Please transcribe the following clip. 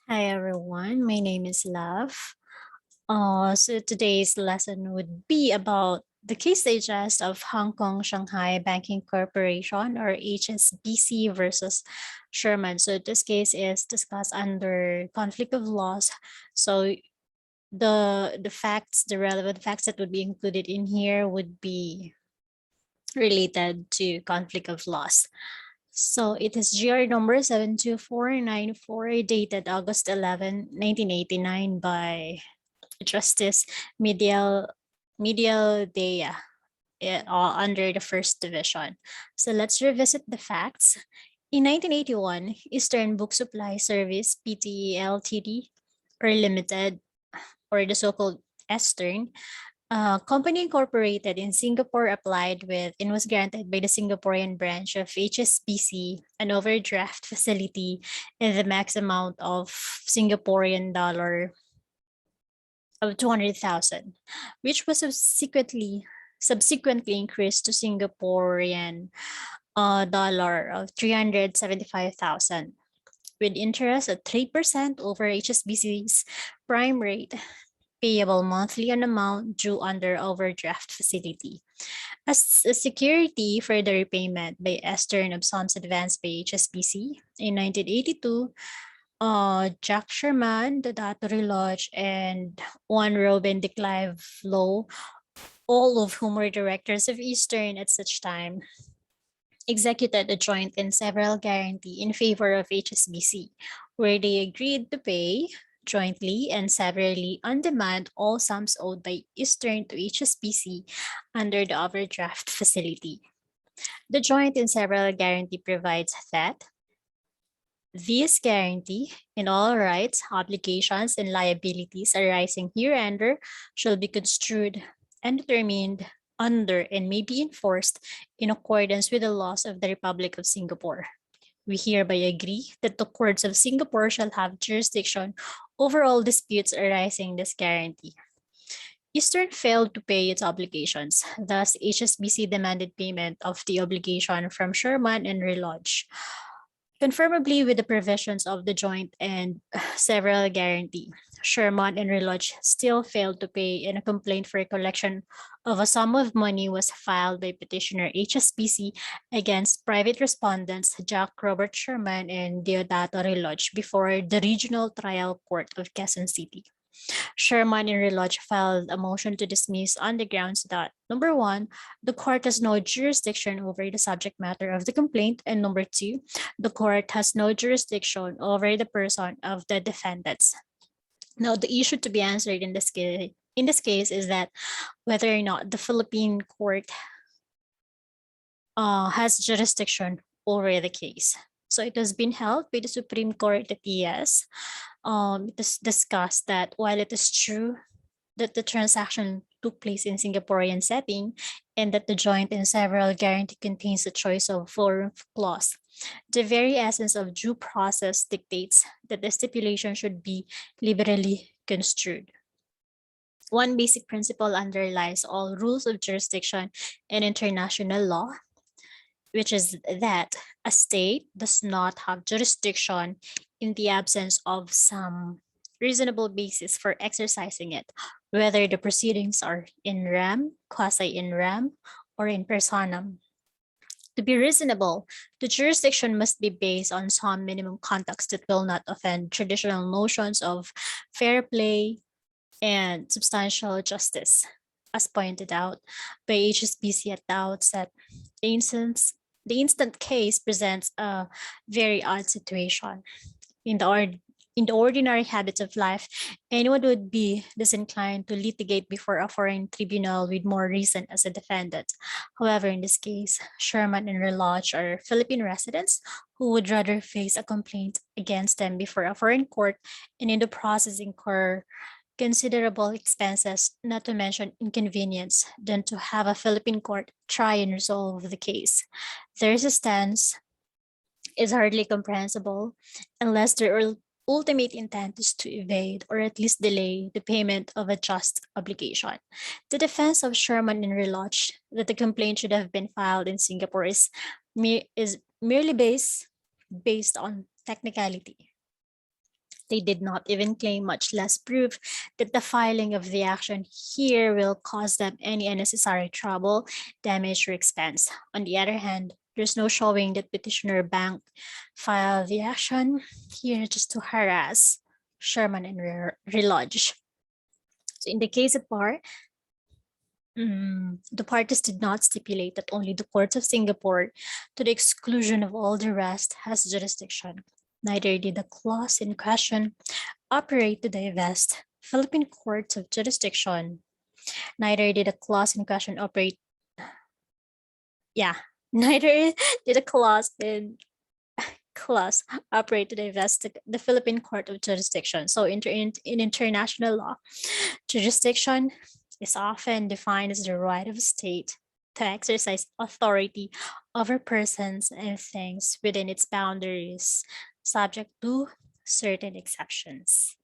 Hi everyone, my name is Love. So today's lesson would be about the case digest of Hong Kong Shanghai Banking Corporation or HSBC versus Sherman. So this case is discussed under conflict of laws. So the relevant facts that would be included in here would be related to conflict of laws. So it is GR number 72494 dated August 11, 1989 by Justice Medialdea under the First Division. So let's revisit the facts. In 1981, Eastern Book Supply Service PTE Ltd or Limited or the so-called Eastern company incorporated in Singapore applied with and was granted by the Singaporean branch of HSBC an overdraft facility in the max amount of Singaporean dollar of 200,000, which was subsequently increased to Singaporean dollar of 375,000 with interest at 3% over HSBC's prime rate payable monthly on amount due under overdraft facility. As a security for the repayment by Eastern of sums advanced by HSBC in 1982, Jack Sherman, Dodato Reloj, and one Robin de Clive-Lowe, all of whom were directors of Eastern at such time, executed a joint and several guarantee in favor of HSBC, where they agreed to pay jointly and severally on demand all sums owed by Eastern to HSBC under the overdraft facility. The joint and several guarantee provides that this guarantee in all rights, obligations, and liabilities arising hereunder shall be construed and determined under and may be enforced in accordance with the laws of the Republic of Singapore. We hereby agree that the courts of Singapore shall have jurisdiction over all disputes arising this guarantee. Eastern failed to pay its obligations. Thus, HSBC demanded payment of the obligation from Sherman and Reloj. Conformably with the provisions of the joint and several guarantee, Sherman and Reloj still failed to pay, and a complaint for collection of a sum of money was filed by petitioner HSBC against private respondents Jack Robert Sherman and Dodato Reloj before the Regional Trial Court of Quezon City. Sherman and Reloj filed a motion to dismiss on the grounds that, number one, the court has no jurisdiction over the subject matter of the complaint, and number two, the court has no jurisdiction over the person of the defendants. Now, the issue to be answered in this case is that whether or not the Philippine court has jurisdiction over the case. So it has been held by the Supreme Court that yes, it is discussed that while it is true that the transaction took place in Singaporean setting and that the joint and several guarantee contains a choice of forum clause, the very essence of due process dictates that the stipulation should be liberally construed. One basic principle underlies all rules of jurisdiction and international law, which is that a state does not have jurisdiction in the absence of some reasonable basis for exercising it, whether the proceedings are in rem, quasi in rem, or in personam. To be reasonable, the jurisdiction must be based on some minimum context that will not offend traditional notions of fair play and substantial justice. As pointed out by HSBC at the outset, the instant case presents a very odd situation. In the ordinary habits of life, anyone would be disinclined to litigate before a foreign tribunal with more reason as a defendant. However, in this case, Sherman and Reloj are Philippine residents who would rather face a complaint against them before a foreign court and in the process incur considerable expenses, not to mention inconvenience, than to have a Philippine court try and resolve the case. Their resistance is hardly comprehensible unless their ultimate intent is to evade or at least delay the payment of a just obligation. The defense of Sherman and Reloj that the complaint should have been filed in Singapore is merely based on technicality. They did not even claim, much less proof, that the filing of the action here will cause them any unnecessary trouble, damage, or expense. On the other hand, there's no showing that petitioner bank filed the action here just to harass Sherman and Reloj. So in the case of Bar, the parties did not stipulate that only the courts of Singapore, to the exclusion of all the rest, has jurisdiction. Neither did the clause in question operate to divest Philippine courts of jurisdiction. Neither did the clause in question operate. Yeah, neither did the clause operate to divest the Philippine court of jurisdiction. So in international law, jurisdiction is often defined as the right of a state to exercise authority over persons and things within its boundaries, subject to certain exceptions.